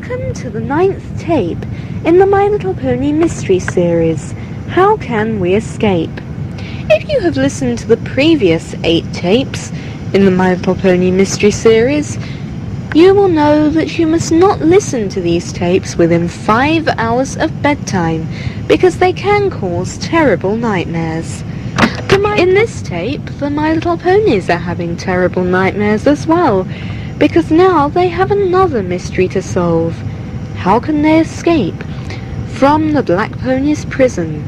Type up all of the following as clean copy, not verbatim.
Welcome to the 9th tape in the My Little Pony Mystery Series, How Can We Escape? If you have listened to the previous 8 tapes in the My Little Pony Mystery Series, you will know that you must not listen to these tapes within 5 hours of bedtime, because they can cause terrible nightmares. In this tape, the My Little Ponies are having terrible nightmares as well, because now they have another mystery to solve. How can they escape from the Black Pony's prison?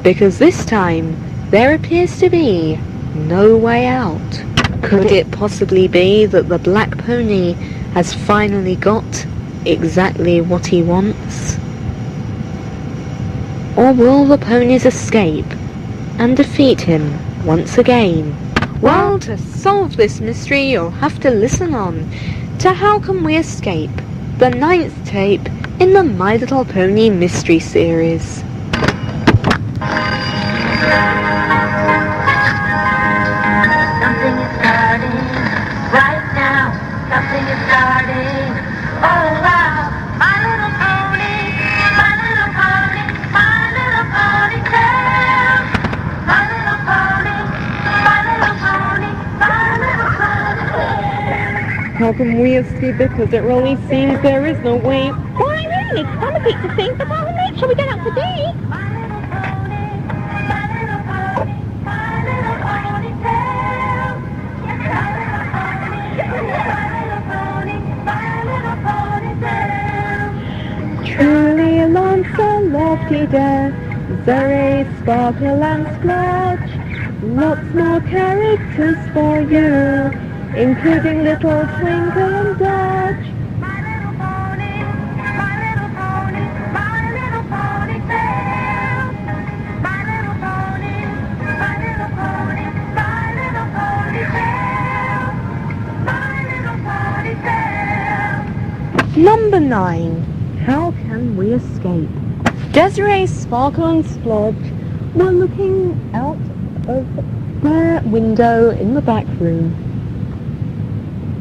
Because this time, there appears to be no way out. Could it possibly be that the Black Pony has finally got exactly what he wants? Or will the ponies escape and defeat him once again? Well, to solve this mystery, you'll have to listen on to How Can We Escape, the 9th tape in the My Little Pony Mystery Series. Something is starting right now. Something is starting. Oh wow! My little pony, my little pony, my little ponytail. My little pony, my little pony, my little ponytail. How can we escape? Because it really seems there is no way. Why really? I'm a bit to think about the nature we get out today. My little pony, my little pony, my little ponytail. My little pony, my little ponytail. Truly a lance, a lofty dare, Zere, Sparkle and Splodge. Lots more characters for you, including Little Twinkle and Dodge. My little pony, my little pony, my little ponytail. My little pony, my little pony, my little ponytail. My little ponytail. Number 9. How can we escape? Desiree, Sparkle and Splodge were looking out of their window in the back room.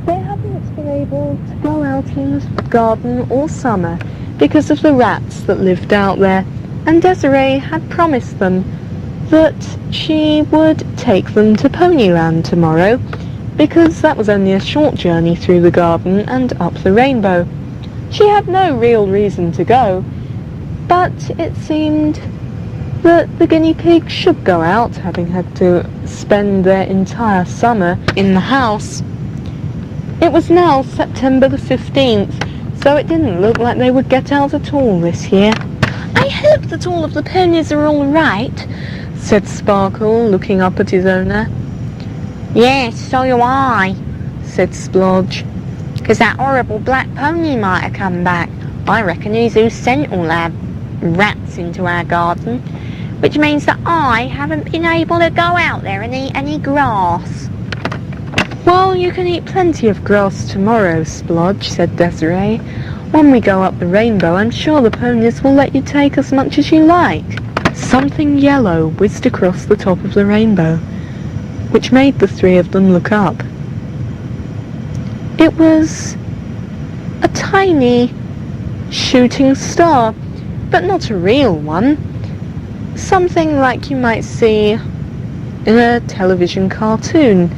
They hadn't been able to go out in the garden all summer because of the rats that lived out there, and Desiree had promised them that she would take them to Ponyland tomorrow, because that was only a short journey through the garden and up the rainbow. She had no real reason to go, but it seemed that the guinea pigs should go out, having had to spend their entire summer in the house. It was now September the 15th, so it didn't look like they would get out at all this year. I hope that all of the ponies are all right, said Sparkle, looking up at his owner. Yes, so do I, said Splodge. because that horrible black pony might have come back. I reckon he's who sent all our rats into our garden, which means that I haven't been able to go out there and eat any grass. Well, you can eat plenty of grass tomorrow, Splodge, said Desiree. When we go up the rainbow, I'm sure the ponies will let you take as much as you like. Something yellow whizzed across the top of the rainbow, which made the three of them look up. It was a tiny shooting star, but not a real one. Something like you might see in a television cartoon.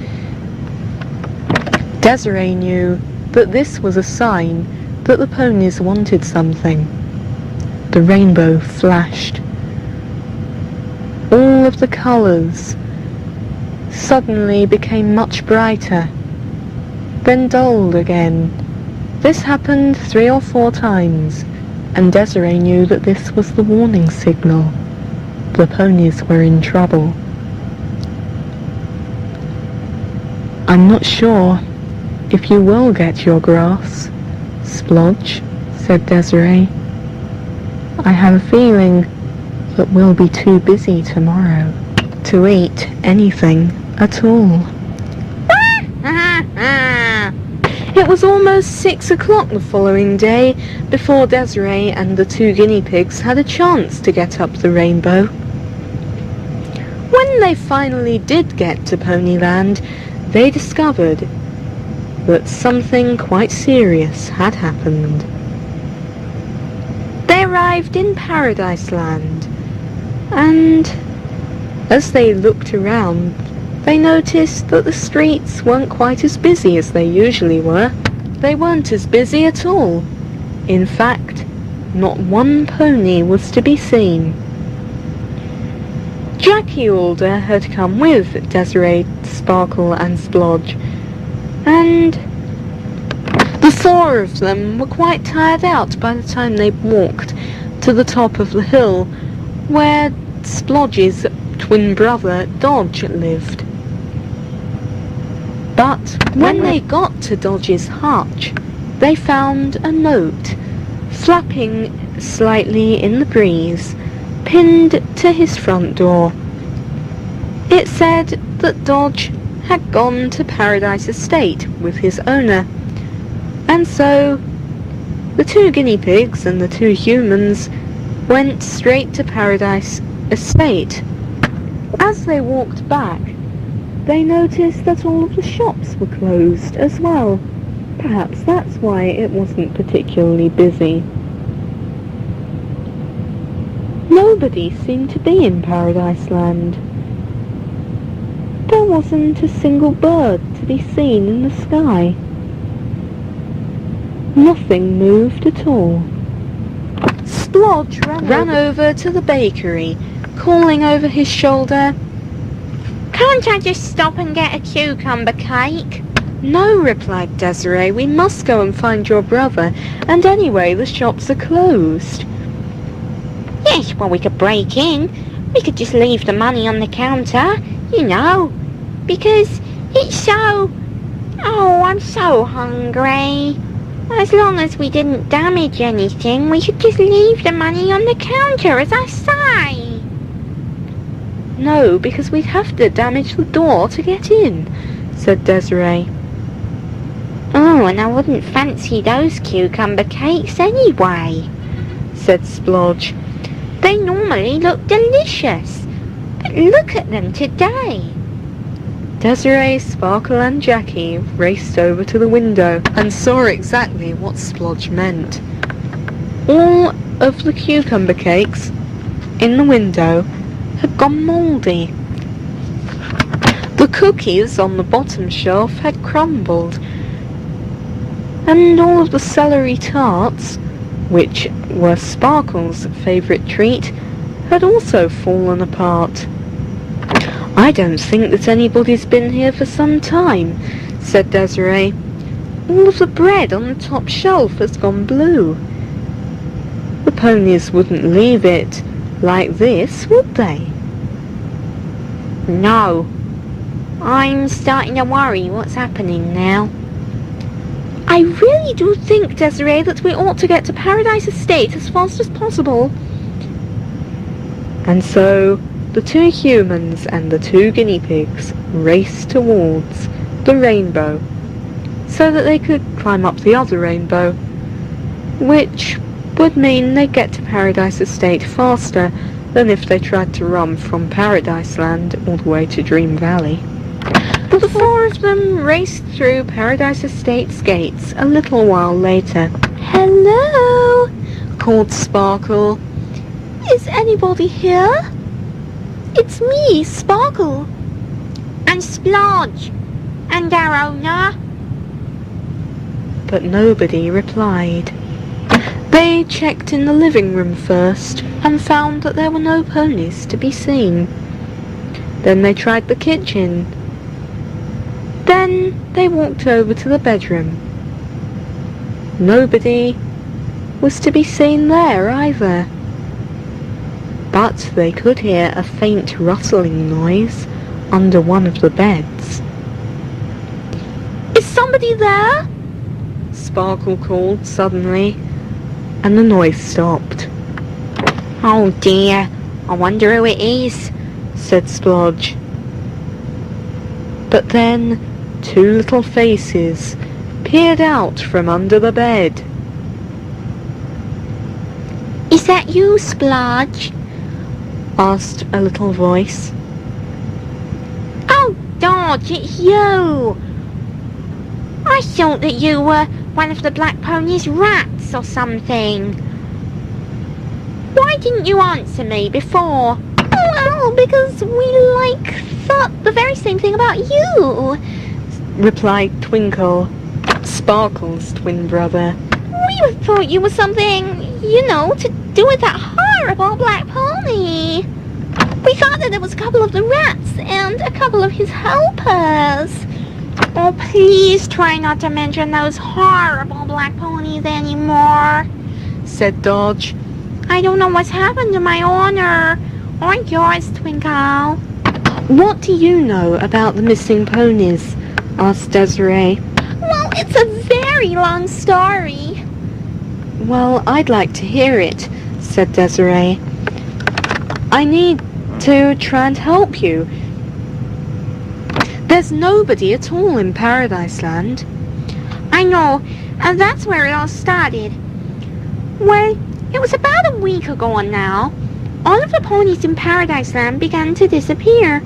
Desiree knew that this was a sign that the ponies wanted something. The rainbow flashed. All of the colours suddenly became much brighter, then dulled again. This happened 3 or 4 times, and Desiree knew that this was the warning signal. The ponies were in trouble. I'm not sure if you will get your grass, Splodge, said Desiree. I have a feeling that we'll be too busy tomorrow to eat anything at all. It was almost 6 o'clock the following day before Desiree and the 2 guinea pigs had a chance to get up the rainbow. When they finally did get to Ponyland, they discovered that something quite serious had happened. arrived in Paradise Land, and as they looked around, they noticed that the streets weren't quite as busy as they usually were. They weren't as busy at all. In fact, not one pony was to be seen. Jackie Alder had come with Desiree, Sparkle and Splodge, and the four of them were quite tired out by the time they walked to the top of the hill where Splodge's twin brother Dodge lived. But when they got to Dodge's hutch, they found a note flapping slightly in the breeze, pinned to his front door. It said that Dodge had gone to Paradise Estate with his owner, and so the two guinea pigs and the two humans went straight to Paradise Estate. As they walked back, they noticed that all of the shops were closed as well. Perhaps that's why it wasn't particularly busy. Nobody seemed to be in Paradise Land. There wasn't a single bird to be seen in the sky. Nothing moved at all. Splodge ran over to the bakery, calling over his shoulder, Can't I just stop and get a cucumber cake? "No," replied Desiree, "we must go and find your brother, and anyway the shops are closed." Yes, well, we could break in. We could just leave the money on the counter, you know, because it's so... Oh, I'm so hungry. As long as we didn't damage anything, we should just leave the money on the counter, as I say. "No, because we'd have to damage the door to get in," said Desiree. Oh, and I wouldn't fancy those cucumber cakes anyway, said Splodge. They normally look delicious, but look at them today. Desiree, Sparkle and Jackie raced over to the window and saw exactly what Splodge meant. All of the cucumber cakes in the window had gone mouldy. The cookies on the bottom shelf had crumbled, and all of the celery tarts, which were Sparkle's favourite treat, had also fallen apart. "I don't think that anybody's been here for some time," said Desiree. "All of the bread on the top shelf has gone blue. The ponies wouldn't leave it like this, would they?" No, I'm starting to worry what's happening now. "I really do think, Desiree, that we ought to get to Paradise Estate as fast as possible." And so the two humans and the two guinea pigs raced towards the rainbow so that they could climb up the other rainbow, which would mean they get to Paradise Estate faster than if they tried to run from Paradise Land all the way to Dream Valley. The four of them raced through Paradise Estate's gates a little while later. "Hello," called Sparkle. "Is anybody here?" "It's me, Sparkle." And Splodge, and our owner. But nobody replied. They checked in the living room first and found that there were no ponies to be seen. Then they tried the kitchen. Then they walked over to the bedroom. Nobody was to be seen there either. But they could hear a faint rustling noise under one of the beds. "Is somebody there?" Sparkle called suddenly, and the noise stopped. Oh dear, I wonder who it is, said Splodge. But then two little faces peered out from under the bed. Is that you, Splodge? Asked a little voice. Oh, Dodge, it's you! I thought that you were one of the Black Pony's rats or something. why didn't you answer me before? Well, because we, thought the very same thing about you, replied Twinkle, Sparkle's twin brother. We thought you were something, to do with that horrible black pony. We thought that there was a couple of the rats and a couple of his helpers. Oh, please try not to mention those horrible black ponies anymore, said Dodge. I don't know what's happened to my honor, or yours, Twinkle. What do you know about the missing ponies? Asked Desiree. Well, it's a very long story. Well, I'd like to hear it, said Desiree. I need to try and help you. There's nobody at all in Paradise Land. I know, and that's where it all started. Well, it was about a week ago now. All of the ponies in Paradise Land began to disappear.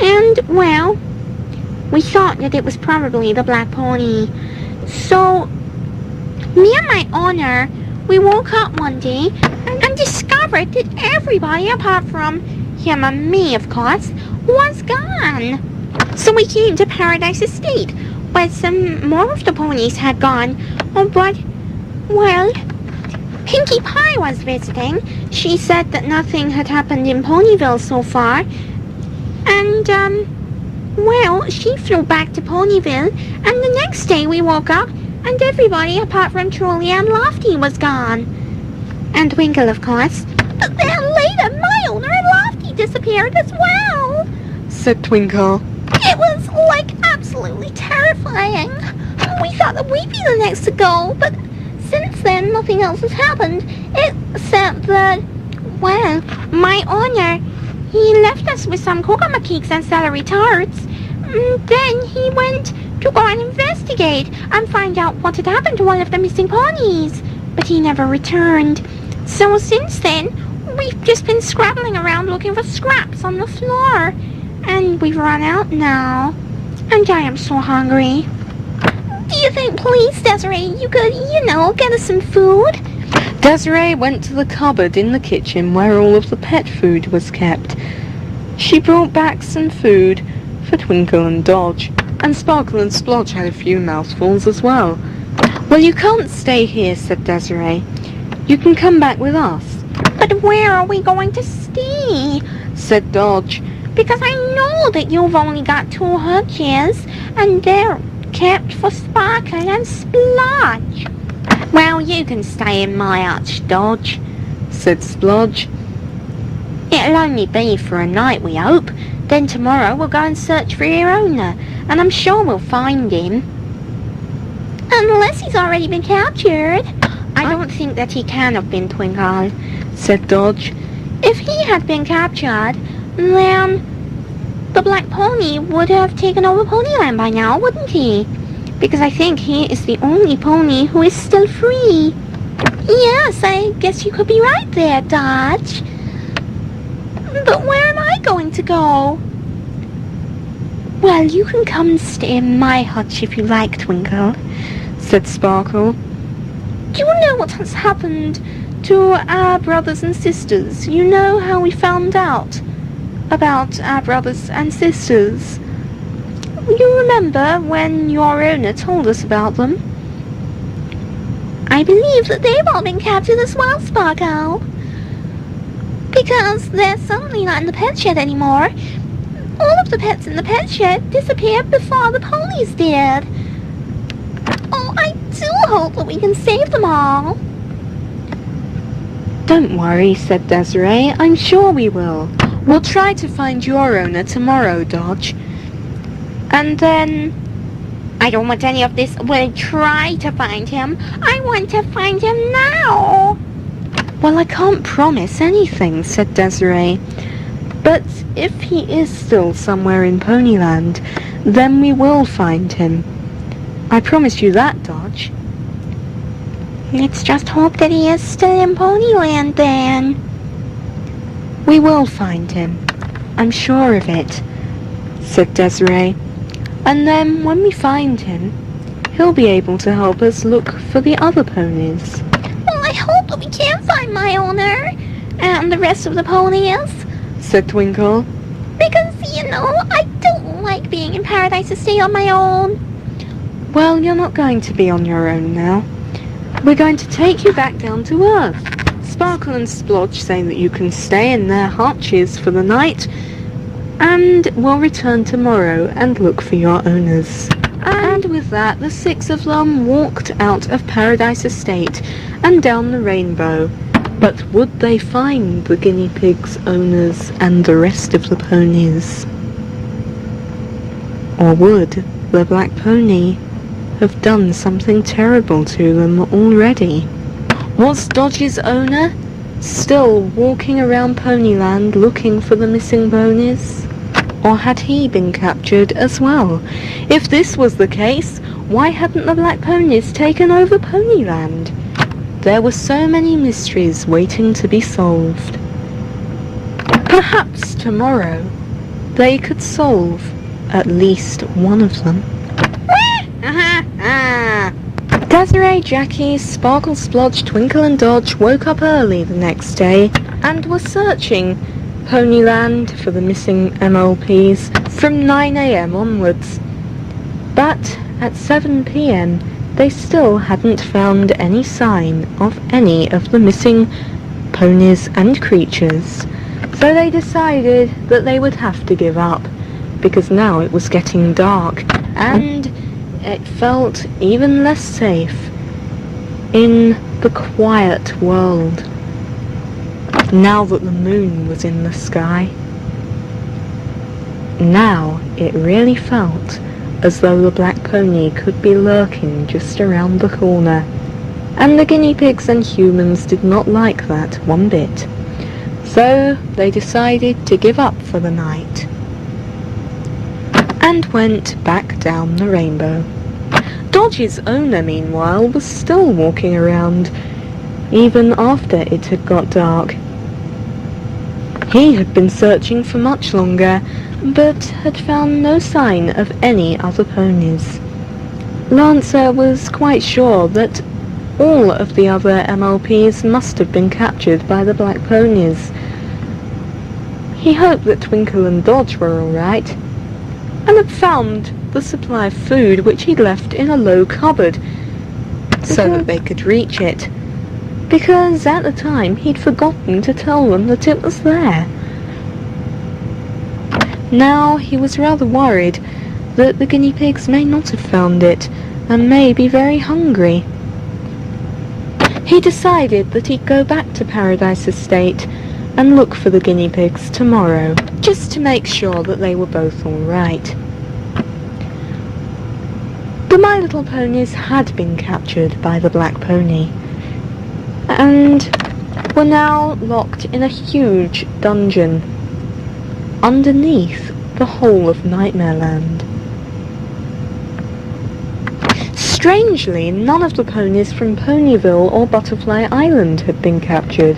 And, well, we thought that it was probably the black pony. So, me and my honor, we woke up one day and discovered that everybody apart from him and me, of course, was gone. So we came to Paradise Estate, where some more of the ponies had gone. Oh, but, well, Pinkie Pie was visiting. She said that nothing had happened in Ponyville so far. And, well, she flew back to Ponyville, and the next day we woke up, and everybody apart from Truly and Lofty was gone. And Twinkle, of course. But then later, my owner and Lofty disappeared as well, said Twinkle. It was, absolutely terrifying. We thought that we'd be the next to go, but since then, nothing else has happened, except that, well, my owner, he left us with some cocoa cakes and celery tarts. Then he went to go and investigate and find out what had happened to one of the missing ponies, but he never returned. So since then, we've just been scrabbling around looking for scraps on the floor. And we've run out now. And I am so hungry. Do you think, please, Desiree, you could, get us some food? Desiree went to the cupboard in the kitchen where all of the pet food was kept. She brought back some food for Twinkle and Dodge, and Sparkle and Splodge had a few mouthfuls as well. Well, you can't stay here, said Desiree. You can come back with us. But where are we going to stay? Said Dodge. Because I know that you've only got 2 hutches, and they're kept for Sparkle and Splodge. Well, you can stay in my hutch, Dodge, said Splodge. It'll only be for a night, we hope. Then tomorrow we'll go and search for your owner, and I'm sure we'll find him. Unless he's already been captured. I don't think that he can have been, Twinkle, said Dodge. If he had been captured, then the black pony would have taken over Ponyland by now, wouldn't he? Because I think he is the only pony who is still free. Yes, I guess you could be right there, Dodge. But where am I going to go? Well, you can come and stay in my hutch if you like, Twinkle, said Sparkle. Do you know what has happened to our brothers and sisters? You know how we found out about our brothers and sisters? You remember when your owner told us about them? I believe that they've all been captured as well, Sparkle. Because they're suddenly not in the pet shed anymore. All of the pets in the pet shed disappeared before the ponies did. Oh, I do hope that we can save them all. Don't worry, said Desiree. I'm sure we will. We'll try to find your owner tomorrow, Dodge. And then... I don't want any of this. We'll try to find him. I want to find him now. Well, I can't promise anything, said Desiree. But if he is still somewhere in Ponyland, then we will find him. I promise you that, Dodge. Let's just hope that he is still in Ponyland, then. We will find him. I'm sure of it, said Desiree. And then when we find him, he'll be able to help us look for the other ponies. Well, I hope that we can find my owner. and the rest of the ponies? said Twinkle. Because, I don't like being in Paradise Estate on my own. Well, you're not going to be on your own now. We're going to take you back down to Earth. Sparkle and Splodge say that you can stay in their hutches for the night, and we'll return tomorrow and look for your owners. And with that, the 6 of them walked out of Paradise Estate and down the rainbow. But would they find the guinea pig's owners and the rest of the ponies? Or would the black pony have done something terrible to them already? Was Dodge's owner still walking around Ponyland looking for the missing ponies? Or had he been captured as well? If this was the case, why hadn't the black ponies taken over Ponyland? There were so many mysteries waiting to be solved. Perhaps tomorrow they could solve at least one of them. Desiree, Jackie, Sparkle, Splodge, Twinkle and Dodge woke up early the next day and were searching Ponyland for the missing MLPs from 9 AM onwards. But at 7 PM they still hadn't found any sign of any of the missing ponies and creatures. So they decided that they would have to give up, because now it was getting dark and it felt even less safe in the quiet world now that the moon was in the sky. Now it really felt as though the black pony could be lurking just around the corner, and the guinea pigs and humans did not like that one bit. So they decided to give up for the night and went back down the rainbow. Dodge's owner, meanwhile, was still walking around, even after it had got dark. He had been searching for much longer, but had found no sign of any other ponies. Lancer was quite sure that all of the other MLPs must have been captured by the black ponies. He hoped that Twinkle and Dodge were alright, and had found the supply of food which he'd left in a low cupboard, so that they could reach it, because at the time he'd forgotten to tell them that it was there. Now he was rather worried that the guinea pigs may not have found it, and may be very hungry. He decided that he'd go back to Paradise Estate and look for the guinea pigs tomorrow, just to make sure that they were both alright. The My Little Ponies had been captured by the black pony, and were now locked in a huge dungeon underneath the whole of Nightmareland. Strangely, none of the ponies from Ponyville or Butterfly Island had been captured.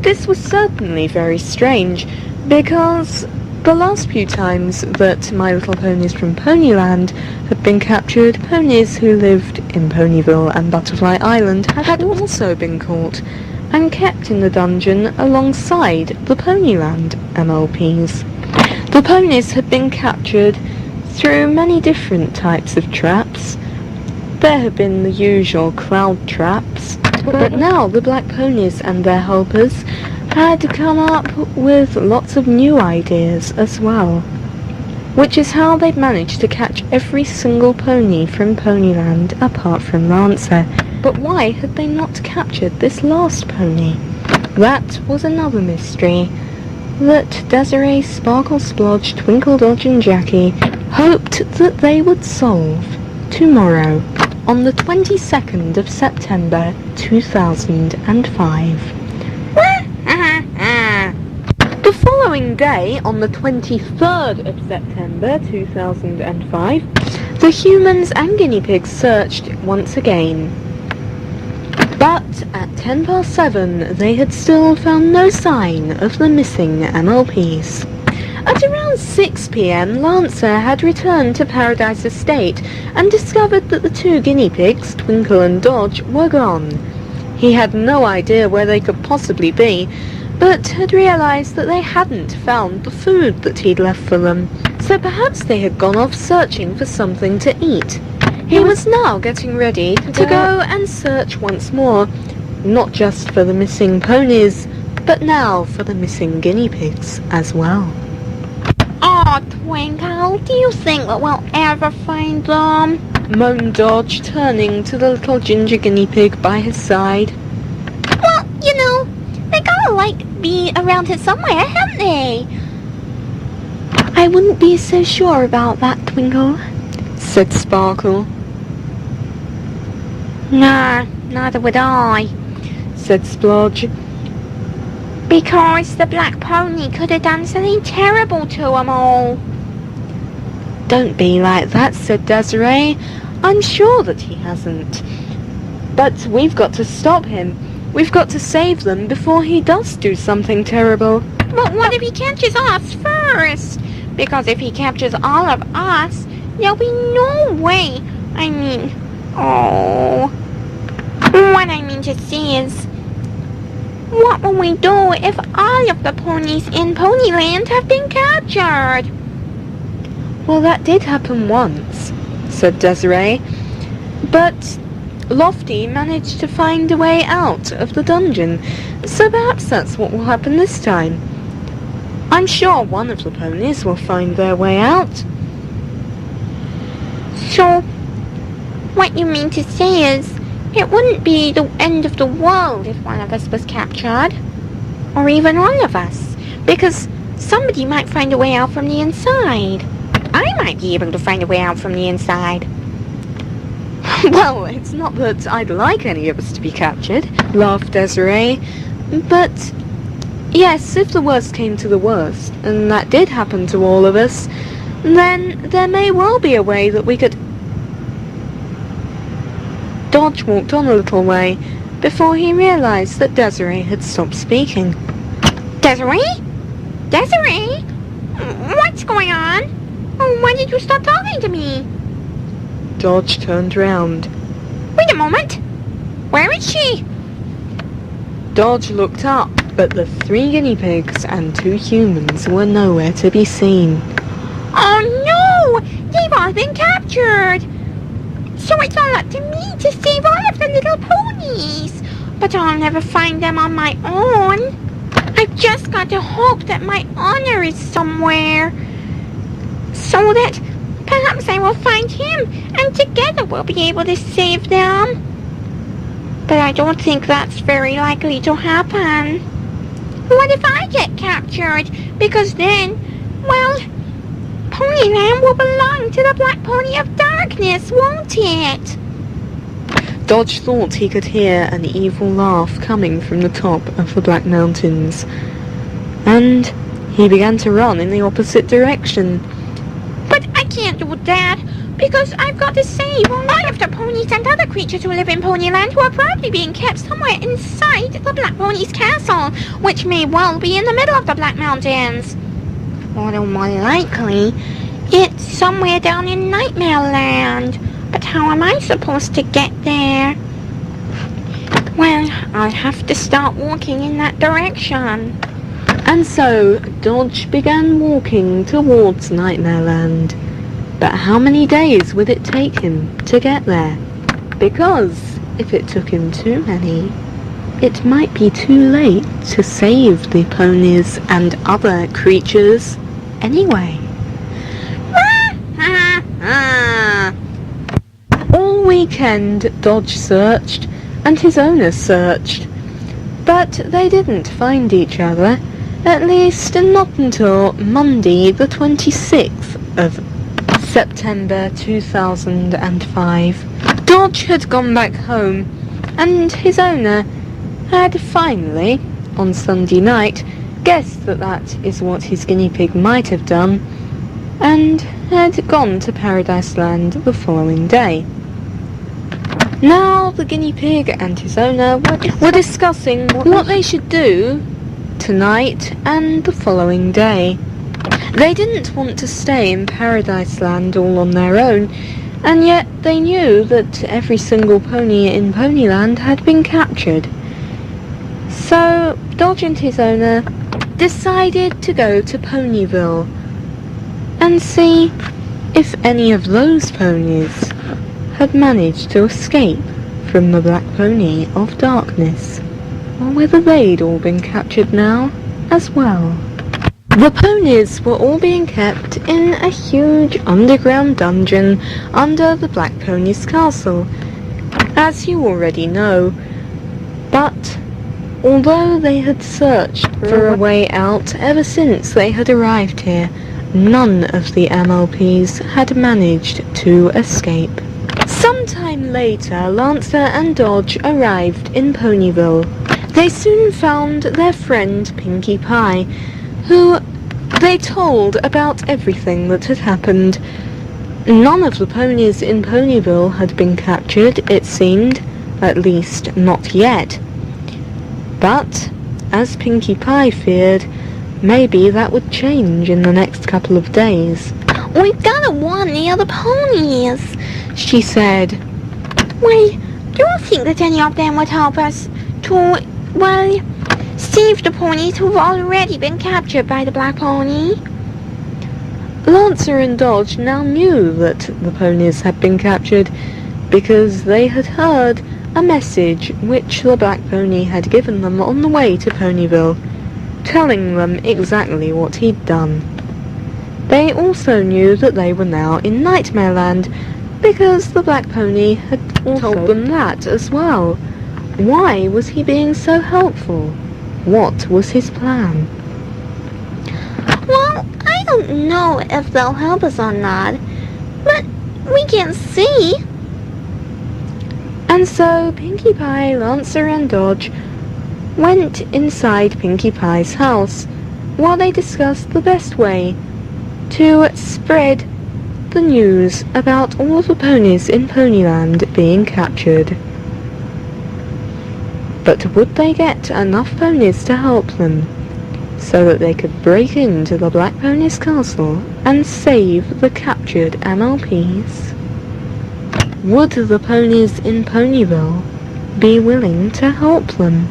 This was certainly very strange, because the last few times that My Little Ponies from Ponyland had been captured, ponies who lived in Ponyville and Butterfly Island had also been caught and kept in the dungeon alongside the Ponyland MLPs. The ponies had been captured through many different types of traps. There had been the usual cloud traps, but now the black ponies and their helpers had come up with lots of new ideas as well, which is how they'd managed to catch every single pony from Ponyland apart from Lancer. But why had they not captured this last pony? That was another mystery that Desiree, Sparkle, Splodge, Twinkle, Dodge and Jackie hoped that they would solve tomorrow, on the 22nd of September 2005. The following day, on the 23rd of September 2005, the humans and guinea pigs searched once again. But at 7:10 they had still found no sign of the missing MLPs. At around 6 PM, Lancer had returned to Paradise Estate and discovered that the 2 guinea pigs, Twinkle and Dodge, were gone. He had no idea where they could possibly be, but had realised that they hadn't found the food that he'd left for them, so perhaps they had gone off searching for something to eat. He was now getting ready to go and search once more, not just for the missing ponies, but now for the missing guinea pigs as well. Oh, Twinkle, do you think that we'll ever find them? Moaned Dodge, turning to the little ginger guinea pig by his side. Well, you know, they gotta, be around here somewhere, haven't they? I wouldn't be so sure about that, Twinkle, said Sparkle. No, neither would I, said Splodge. because the black pony could have done something terrible to them all. Don't be like that, said Desiree. I'm sure that he hasn't. But we've got to stop him. We've got to save them before he does do something terrible. But what if he catches us first? Because if he captures all of us, there'll be no way. What I mean to say is, what will we do if all of the ponies in Ponyland have been captured? Well, that did happen once, said Desiree. But Lofty managed to find a way out of the dungeon, so perhaps that's what will happen this time. I'm sure one of the ponies will find their way out. So, what you mean to say is, it wouldn't be the end of the world if one of us was captured. Or even all of us. Because somebody might find a way out from the inside. I might be able to find a way out from the inside. Well, it's not that I'd like any of us to be captured, laughed Desiree. But yes, if the worst came to the worst, and that did happen to all of us, then there may well be a way that we could... Dodge walked on a little way before he realised that Desiree had stopped speaking. Desiree? Desiree? What's going on? Why did you stop talking to me? Dodge turned round. Wait a moment. Where is she? Dodge looked up, but the 3 guinea pigs and 2 humans were nowhere to be seen. Oh no! They've all been captured! So it's all up to me to save all of the little ponies. But I'll never find them on my own. I've just got to hope that my honor is somewhere. So that perhaps I will find him, and together we'll be able to save them. But I don't think that's very likely to happen. What if I get captured? Because then, well, Ponyland will belong to the Black Pony of Darkness, won't it? Dodge thought he could hear an evil laugh coming from the top of the Black Mountains, and he began to run in the opposite direction. But I can't do that, because I've got to save all of the ponies and other creatures who live in Ponyland who are probably being kept somewhere inside the Black Pony's castle, which may well be in the middle of the Black Mountains. Or more likely, it's somewhere down in Nightmare Land. But how am I supposed to get there? Well, I'll have to start walking in that direction. And so Dodge began walking towards Nightmare Land. But how many days would it take him to get there? Because if it took him too many, it might be too late to save the ponies and other creatures anyway. All weekend Dodge searched, and his owner searched. But they didn't find each other, at least not until Monday the 26th of September 2005. Dodge had gone back home, and his owner had finally, on Sunday night, guessed that that is what his guinea pig might have done, and had gone to Paradise Land the following day. Now the guinea pig and his owner were discussing what they should do tonight and the following day. They didn't want to stay in Paradise Land all on their own, and yet they knew that every single pony in Ponyland had been captured. So Dodge and his owner decided to go to Ponyville and see if any of those ponies had managed to escape from the Black Pony of Darkness, or whether they'd all been captured now as well. The ponies were all being kept in a huge underground dungeon under the Black Pony's castle, as you already know, but although they had searched for a way out ever since they had arrived here, none of the MLPs had managed to escape. Sometime later, Lancer and Dodge arrived in Ponyville. They soon found their friend Pinkie Pie, who they told about everything that had happened. None of the ponies in Ponyville had been captured, it seemed, at least not yet. But, as Pinkie Pie feared, maybe that would change in the next couple of days. We've gotta warn the other ponies, she said. Well, do you think that any of them would help us to, save the ponies who've already been captured by the Black Pony? Lancer and Dodge now knew that the ponies had been captured because they had heard a message which the Black Pony had given them on the way to Ponyville, telling them exactly what he'd done. They also knew that they were now in Nightmare Land because the Black Pony had also told them that as well. Why was he being so helpful? What was his plan? Well, I don't know if they'll help us or not, but we can see. And so Pinkie Pie, Lancer and Dodge went inside Pinkie Pie's house while they discussed the best way to spread the news about all of the ponies in Ponyland being captured. But would they get enough ponies to help them so that they could break into the Black Pony's castle and save the captured MLPs? Would the ponies in Ponyville be willing to help them?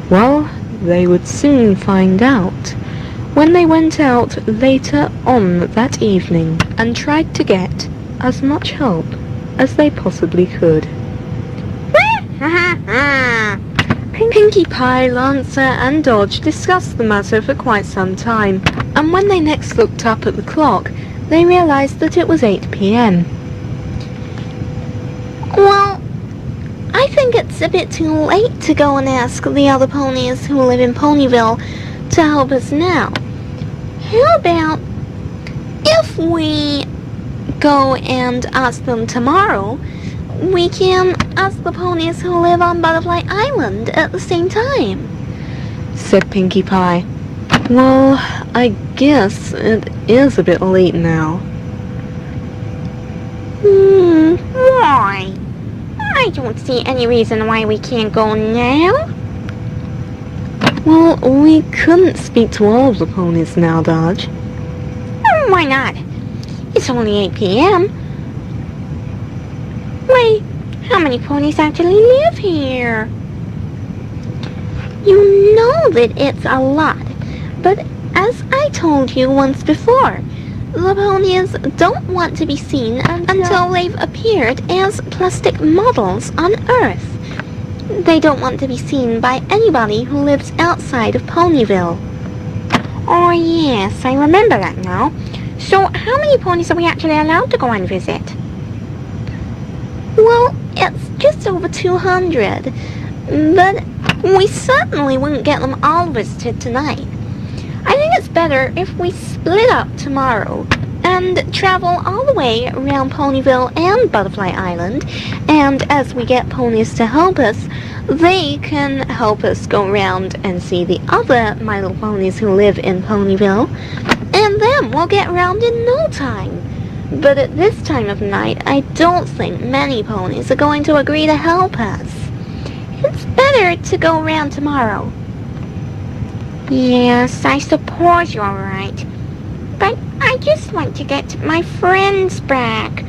Well, they would soon find out when they went out later on that evening and tried to get as much help as they possibly could. Pinkie Pie, Lancer and Dodge discussed the matter for quite some time, and when they next looked up at the clock, they realized that it was 8 p.m. Well, I think it's a bit too late to go and ask the other ponies who live in Ponyville to help us now. How about if we go and ask them tomorrow? We can ask the ponies who live on Butterfly Island at the same time, said Pinkie Pie. Well, I guess it is a bit late now. Why? I don't see any reason why we can't go now. Well, we couldn't speak to all of the ponies now, Dodge. Why not? It's only 8 p.m. Wait, how many ponies actually live here? You know that it's a lot, but as I told you once before, the ponies don't want to be seen until they've appeared as plastic models on Earth. They don't want to be seen by anybody who lives outside of Ponyville. Oh yes, I remember that now. So how many ponies are we actually allowed to go and visit? Well, it's just over 200, but we certainly wouldn't get them all visited tonight. I think it's better if we split up tomorrow and travel all the way around Ponyville and Butterfly Island, and as we get ponies to help us, they can help us go around and see the other My Little Ponies who live in Ponyville, and then we'll get around in no time. But at this time of night, I don't think many ponies are going to agree to help us. It's better to go around tomorrow. Yes, I suppose you're right. But I just want to get my friends back.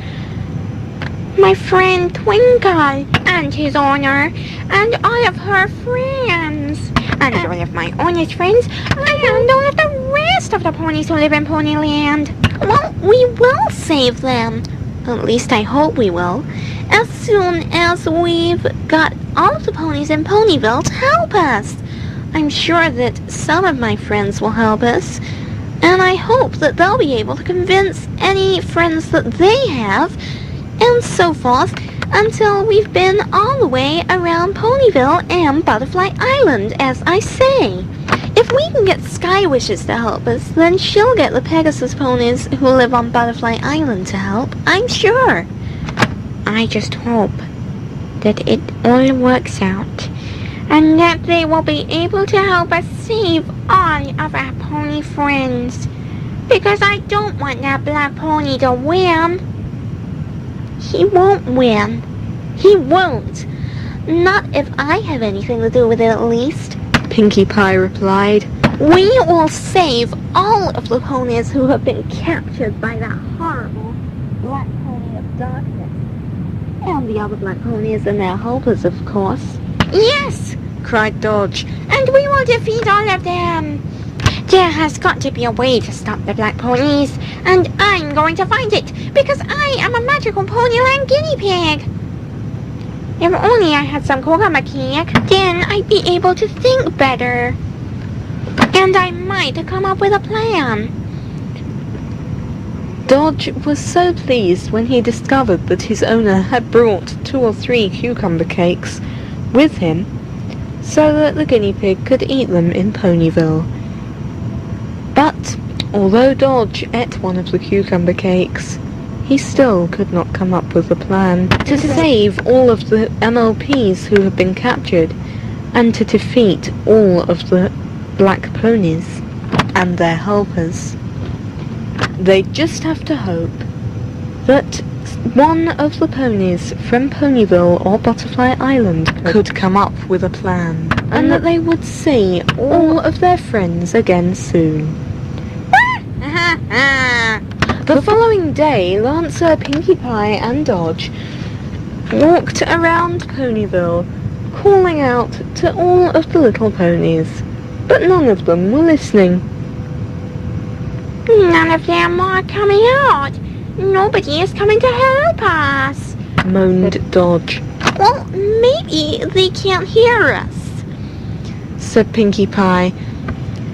My friend Twinkle and his owner and all of her friends. and all of my honest friends, and all of the rest of the ponies who live in Ponyland. Well, we will save them. At least I hope we will. As soon as we've got all of the ponies in Ponyville to help us. I'm sure that some of my friends will help us, and I hope that they'll be able to convince any friends that they have, and so forth, until we've been all the way around Ponyville and Butterfly Island, as I say. If we can get Sky Wishes to help us, then she'll get the Pegasus ponies who live on Butterfly Island to help, I'm sure. I just hope that it all works out, and that they will be able to help us save all of our pony friends. Because I don't want that black pony to win. He won't win. He won't. Not if I have anything to do with it, at least. Pinkie Pie replied. We will save all of the ponies who have been captured by that horrible black pony of darkness. And the other black ponies and their helpers, of course. Yes! Cried Dodge. And we will defeat all of them. There has got to be a way to stop the black ponies, and I'm going to find it, because I am a magical Ponyland guinea pig. If only I had some Kokama cake, then I'd be able to think better. And I might come up with a plan. Dodge was so pleased when he discovered that his owner had brought 2 or 3 cucumber cakes with him, so that the guinea pig could eat them in Ponyville. But although Dodge ate one of the cucumber cakes, he still could not come up with a plan to save all of the MLPs who had been captured, and to defeat all of the black ponies and their helpers. They just have to hope that one of the ponies from Ponyville or Butterfly Island could come up with a plan, and that they would see all of their friends again soon. The following day, Lancer, Pinkie Pie and Dodge walked around Ponyville, calling out to all of the little ponies, but none of them were listening. None of them are coming out. Nobody is coming to help us, moaned Dodge. Well, maybe they can't hear us, said Pinkie Pie.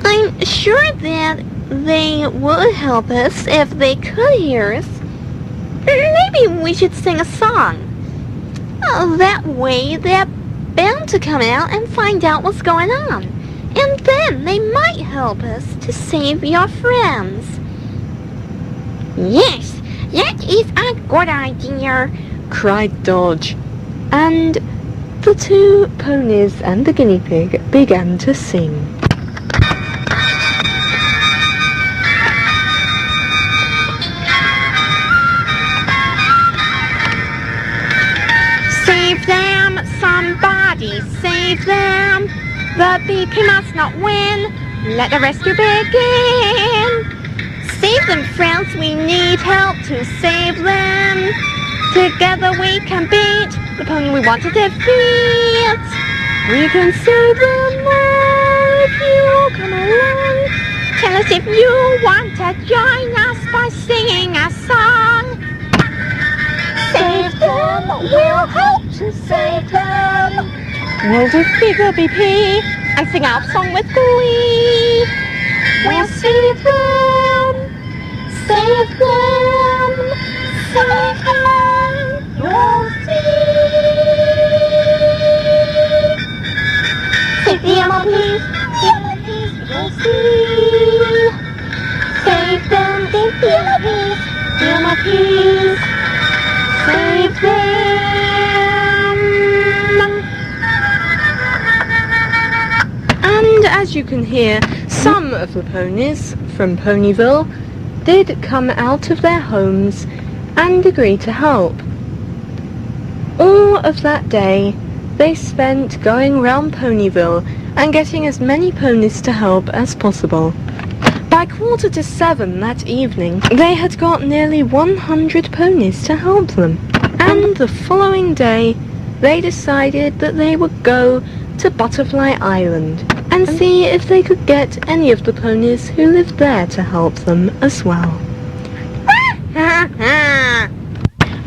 I'm sure that they would help us if they could hear us. Maybe we should sing a song. That way they're bound to come out and find out what's going on. And then they might help us to save your friends. Yes, that is a good idea, cried Dodge. And the 2 ponies and the guinea pig began to sing. Save them, somebody save them. The BP must not win. Let the rescue begin. Save them, friends, we need help to save them. Together we can beat the pony we want to defeat. We can save them all if you all come along. Tell us if you want to join us by singing a song. Save them, we'll help to save them. We'll defeat the BP and sing our song with glee. We'll save them, save them, save them, you'll see. Save the MLPs, you'll see. Save them, save the MLPs, save them. And as you can hear, some of the ponies from Ponyville did come out of their homes and agree to help. All of that day they spent going round Ponyville and getting as many ponies to help as possible. By 6:45 that evening, they had got nearly 100 ponies to help them. And the following day, they decided that they would go to Butterfly Island and see if they could get any of the ponies who lived there to help them as well.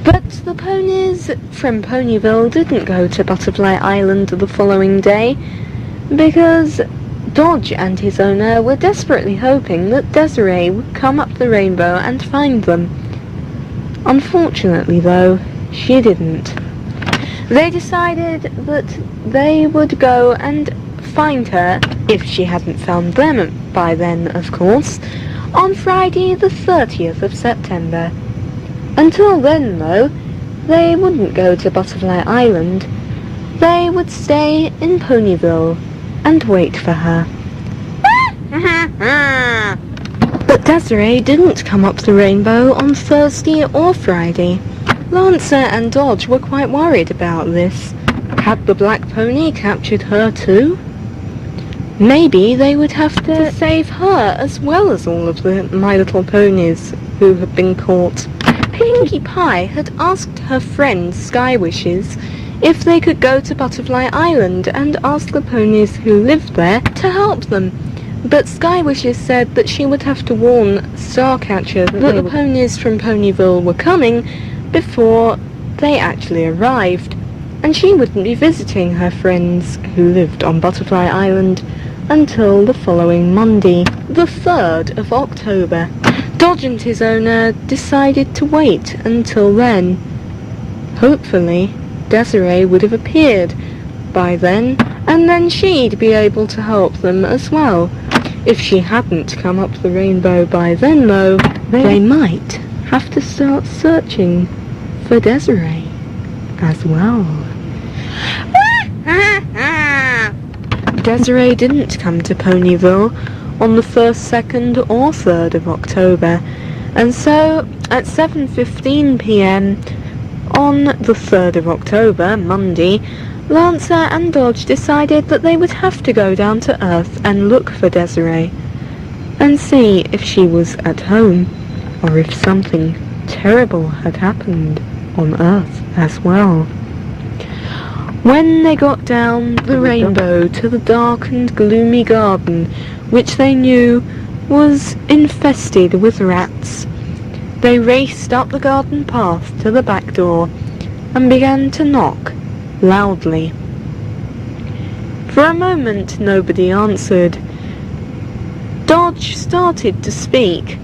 But the ponies from Ponyville didn't go to Butterfly Island the following day because Dodge and his owner were desperately hoping that Desiree would come up the rainbow and find them. Unfortunately, though, she didn't. They decided that they would go and find her, if she hadn't found them by then, of course, on Friday the 30th of September. Until then, though, they wouldn't go to Butterfly Island. They would stay in Ponyville and wait for her. But Desiree didn't come up the rainbow on Thursday or Friday. Lancer and Dodge were quite worried about this. Had the black pony captured her too? Maybe they would have to save her as well as all of the My Little Ponies who had been caught. Pinkie Pie had asked her friend Sky Wishes if they could go to Butterfly Island and ask the ponies who lived there to help them. But Sky Wishes said that she would have to warn Starcatcher that the ponies from Ponyville were coming before they actually arrived, and she wouldn't be visiting her friends who lived on Butterfly Island until the following Monday, the 3rd of October. Dodge and his owner decided to wait until then. Hopefully, Desiree would have appeared by then, and then she'd be able to help them as well. If she hadn't come up the rainbow by then, though, they might have to start searching for Desiree as well. Desiree didn't come to Ponyville on the 1st, 2nd or 3rd of October, and so at 7:15 p.m. on the 3rd of October, Monday, Lancer and Dodge decided that they would have to go down to Earth and look for Desiree and see if she was at home or if something terrible had happened on Earth as well. When they got down the rainbow to the dark and gloomy garden, which they knew was infested with rats, they raced up the garden path to the back door and began to knock loudly. For a moment nobody answered. Dodge started to speak.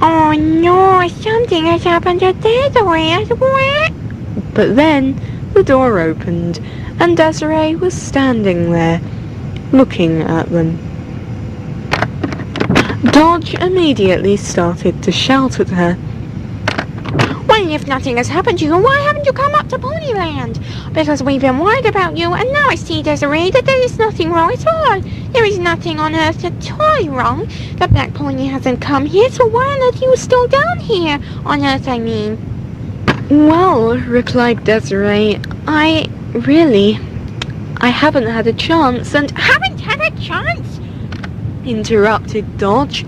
Oh no, something has happened to Desiree. But then the door opened and Desiree was standing there, looking at them. Dodge immediately started to shout at her. Well, if nothing has happened to you, why haven't you come up to Ponyland? Because we've been worried about you, and now I see, Desiree, that there is nothing wrong at all. There is nothing on Earth at all wrong. The black pony hasn't come here, so why on earth are you still down here? On Earth, I mean. Well, replied Desiree, I haven't had a chance, and... Haven't had a chance? Interrupted Dodge.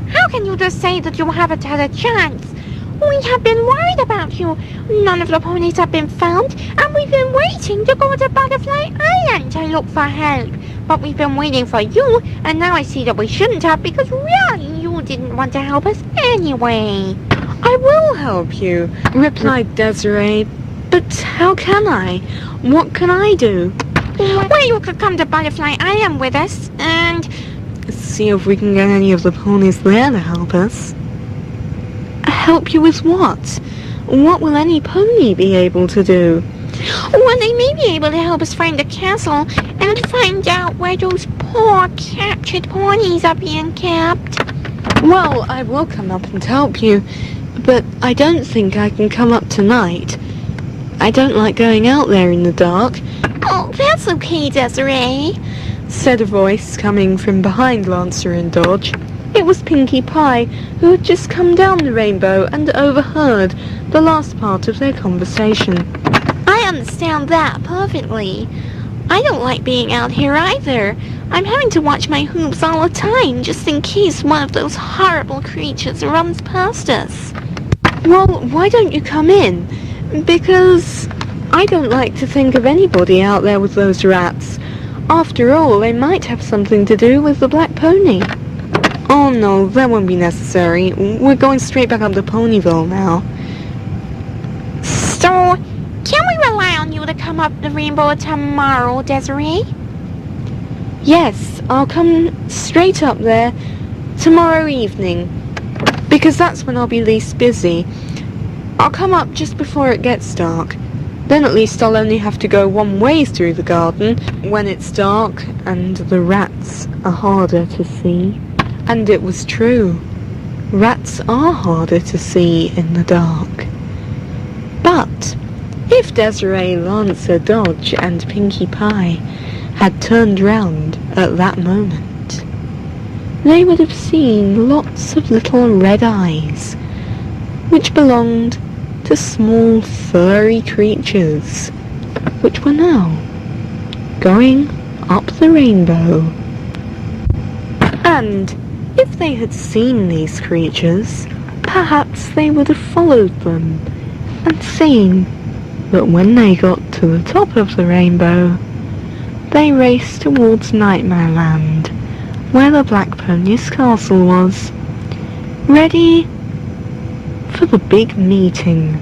How can you just say that you haven't had a chance? We have been worried about you. None of the ponies have been found, and we've been waiting to go to Butterfly Island to look for help. But we've been waiting for you, and now I see that we shouldn't have, because really you didn't want to help us anyway. I will help you, replied Desiree. But how can I? What can I do? Well, you could come to Butterfly Island with us, and... see if we can get any of the ponies there to help us. Help you with what? What will any pony be able to do? Well, they may be able to help us find the castle and find out where those poor captured ponies are being kept. Well, I will come up and help you, but I don't think I can come up tonight. I don't like going out there in the dark. Oh, that's okay, Desiree, said a voice coming from behind Lancer and Dodge. It was Pinkie Pie, who had just come down the rainbow and overheard the last part of their conversation. I understand that perfectly. I don't like being out here either. I'm having to watch my hoops all the time, just in case one of those horrible creatures runs past us. Well, why don't you come in? Because I don't like to think of anybody out there with those rats. After all, they might have something to do with the black pony. Oh no, that won't be necessary. We're going straight back up to Ponyville now. So, can we rely on you to come up the rainbow tomorrow, Desiree? Yes, I'll come straight up there tomorrow evening, because that's when I'll be least busy. I'll come up just before it gets dark. Then at least I'll only have to go one way through the garden when it's dark and the rats are harder to see. And it was true. Rats are harder to see in the dark. But if Desiree, Lancer, Dodge and Pinkie Pie had turned round at that moment, they would have seen lots of little red eyes, which belonged to small furry creatures, which were now going up the rainbow. And if they had seen these creatures, perhaps they would have followed them and seen that when they got to the top of the rainbow, they raced towards Nightmare Land, where the Black Pony's castle was, ready for the big meeting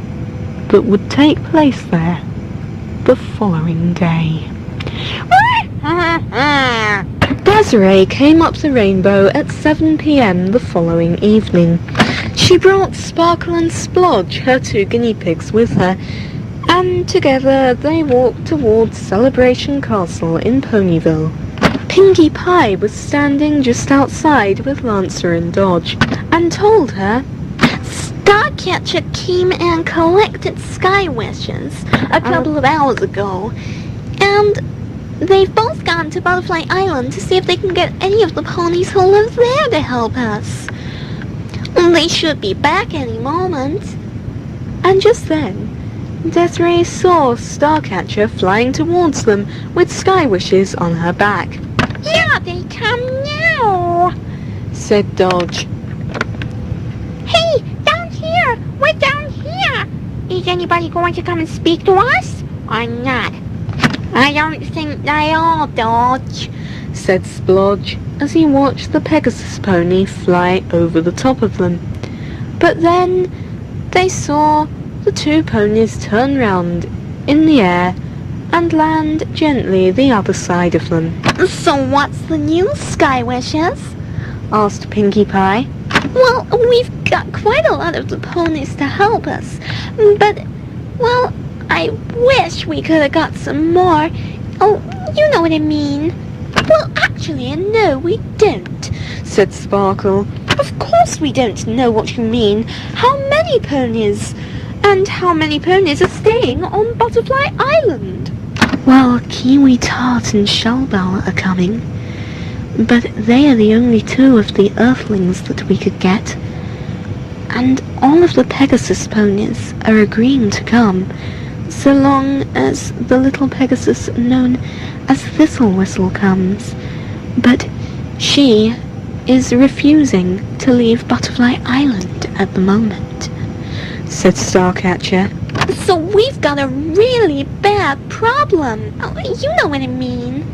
that would take place there the following day. Desiree came up the rainbow at 7 p.m. the following evening. She brought Sparkle and Splodge, her 2 guinea pigs, with her, and together they walked towards Celebration Castle in Ponyville. Pinkie Pie was standing just outside with Lancer and Dodge, and told her, Starcatcher came and collected Sky Wishes a couple of hours ago, and they've both gone to Butterfly Island to see if they can get any of the ponies who live there to help us. They should be back any moment. And just then, Desiree saw Starcatcher flying towards them with Sky Wishes on her back. Here they come now, said Dodge. Hey, down here! We're down here! Is anybody going to come and speak to us, or not? I don't think they are, Dodge, said Splodge as he watched the Pegasus pony fly over the top of them. But then they saw the 2 ponies turn round in the air and land gently the other side of them. So what's the news, Sky Wishes? asked Pinkie Pie. Well, we've got quite a lot of the ponies to help us, but, well, I wish we could have got some more. Oh, you know what I mean. Well, actually, no, we don't, said Sparkle. Of course we don't know what you mean. How many ponies? And how many ponies are staying on Butterfly Island? Well, Kiwi Tart and Shellbell are coming, but they are the only 2 of the Earthlings that we could get. And all of the Pegasus ponies are agreeing to come, so long as the little Pegasus known as Thistle Whistle comes. But she is refusing to leave Butterfly Island at the moment, said Starcatcher. So we've got a really bad problem. Oh, you know what I mean.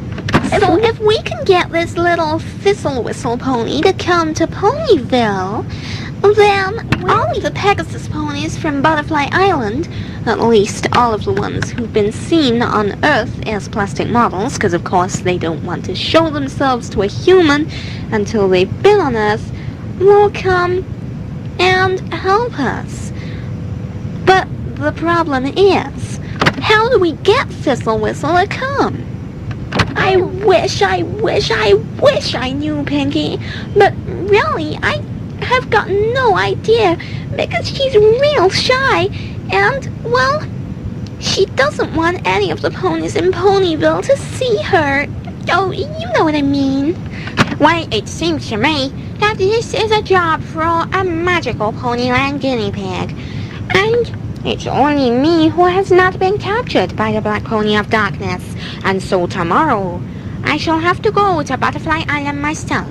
So if we can get this little Thistle Whistle pony to come to Ponyville, then all of the Pegasus ponies from Butterfly Island, at least all of the ones who've been seen on Earth as plastic models, because of course they don't want to show themselves to a human until they've been on Earth, will come and help us. But the problem is, how do we get Thistle Whistle to come? I wish I knew, Pinkie, but really, I have got no idea, because she's real shy, and, well, she doesn't want any of the ponies in Ponyville to see her. Oh, you know what I mean. Well, it seems to me that this is a job for a magical Ponyland guinea pig, and it's only me who has not been captured by the Black Pony of Darkness, and so tomorrow I shall have to go to Butterfly Island myself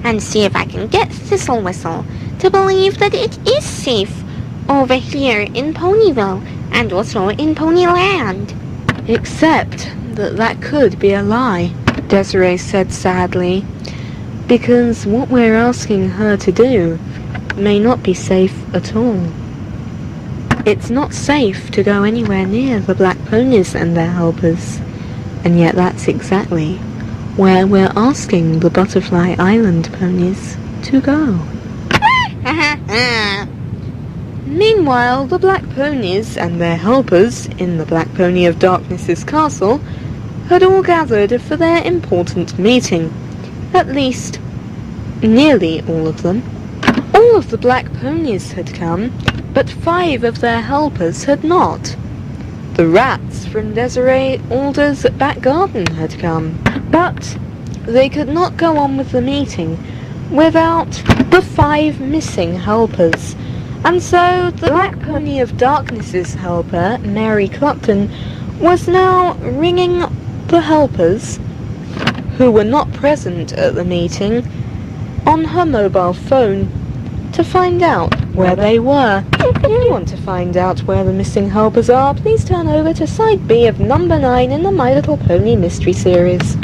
and see if I can get Thistle Whistle to believe that it is safe over here in Ponyville and also in Ponyland. Except that could be a lie. Desiree said sadly, because what we're asking her to do may not be safe at all. It's not safe to go anywhere near the black ponies and their helpers, and yet that's exactly where we're asking the Butterfly Island ponies to go. Meanwhile, the black ponies and their helpers in the Black Pony of Darkness's castle had all gathered for their important meeting. At least, nearly all of them. All of the black ponies had come, but 5 of their helpers had not. The rats from Desiree Alder's back garden had come, but they could not go on with the meeting without the 5 missing helpers. And so the Black Pony of Darkness's helper, Mary Clupton, was now ringing the helpers, who were not present at the meeting, on her mobile phone to find out where they were. If you want to find out where the missing helpers are, please turn over to side B of number 9 in the My Little Pony mystery series.